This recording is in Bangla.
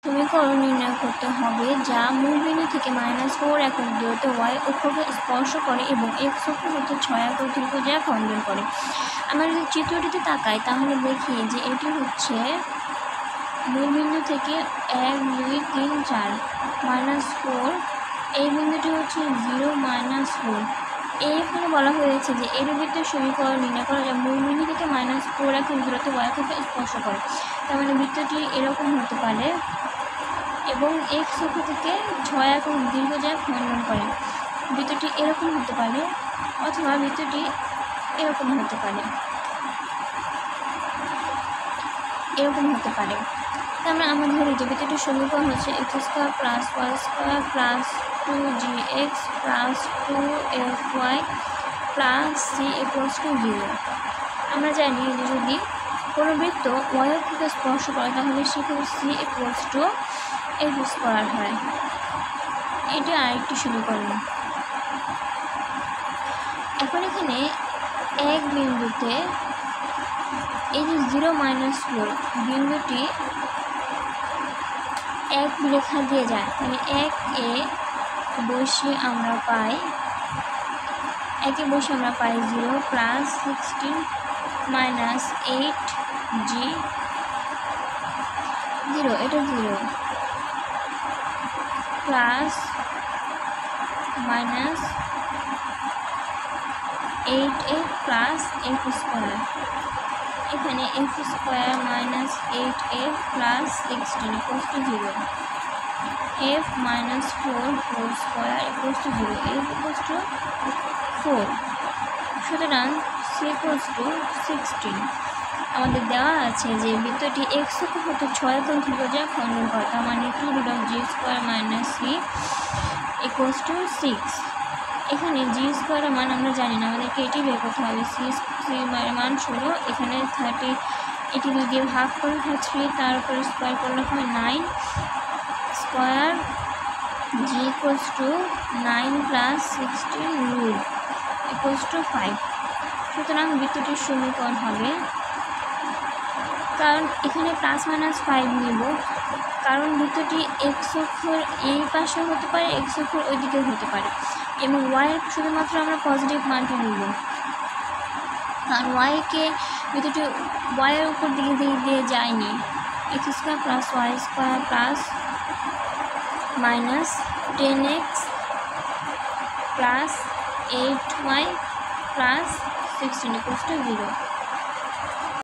সমীকরণ নির্ণয় করতে হবে যা মূলবিন্দু থেকে -4 একক দূরত্বে y অক্ষকে স্পর্শ করে এবং x অক্ষ হতে 6 একক ত্রিভুজা খণ্ডন করে। আমরা যদি চিত্রটিতে তাকাই তাহলে দেখি যে এটি হচ্ছে মূলবিন্দু থেকে 1 2 3 4 -4, এই বিন্দুটি হচ্ছে 0 -4। এখানে বলা হয়েছে যে এর বৃত্তের সমীকরণ নির্ণয় করা যা মূলবিন্দু থেকে -4 একক দূরত্বে y অক্ষকে স্পর্শ করে। তার মানে বৃত্তটি এরকম হতে পারে এবং x অক্ষ থেকে 6 একক দীর্ঘজায় খণ্ডন করে। বৃত্তটি এরকম হতে পারে অথবা বৃত্তটি এরকম হতে পারে, এরকম হতে পারে। তার মানে আমরা ধরি যে বৃত্তটির সমীকরণ হচ্ছে x² + y² + 2gx + 2fy + c = 0। আমরা জানি যে যদি কোনো বৃত্ত y অক্ষকে স্পর্শ করে তাহলে সেক্ষেত্রে c = x² হয়। এটি আরেকটি সমীকরণ। এখন এখানে এক বিন্দুতে এই যে 0 -4 বিন্দুটি 1 রেখা দিয়ে যায়, তাহলে 1 এ বসে আমরা পাই 0 + 16 - 8g 0, এটা 0 প্লাস -8a প্লাস f², এখানে f² - 8a plus 16 = 0, f - 4 whole square = 0, f = 4। সুতরাং c = 16। আমাদের দেওয়া আছে যে বৃত্তটি x অক্ষ হতে 6 একক ত্রিভুজা খণ্ডন করে, তার মানে 2√g² - c = 6। এখানে g² এর মান আমরা জানি না, আমাদেরকে এটি বের করতে হবে। c এর মান 16, এখানে 30, এটি দিয়ে ভাগ করে হয় 3, তার উপরে স্কোয়ার করলে হয় 9 স্কোয়ার, g = 9 + 16 রুট = 5। সুতরাং বৃত্তটির সমীকরণ হবে, কারণ এখানে +-5 নিব, কারণ বৃত্তটি x অক্ষের এই পাশে হতে পারে, x অক্ষের ওই দিকেও হতে পারে, এবং y এর শুধুমাত্র আমরা পজিটিভ মানটা নিব, কারণ y-কে বৃত্তটি y এর উপর দিকে দিয়ে যায়নি। x² + y² plus -10x plus 8y plus 16 = 0।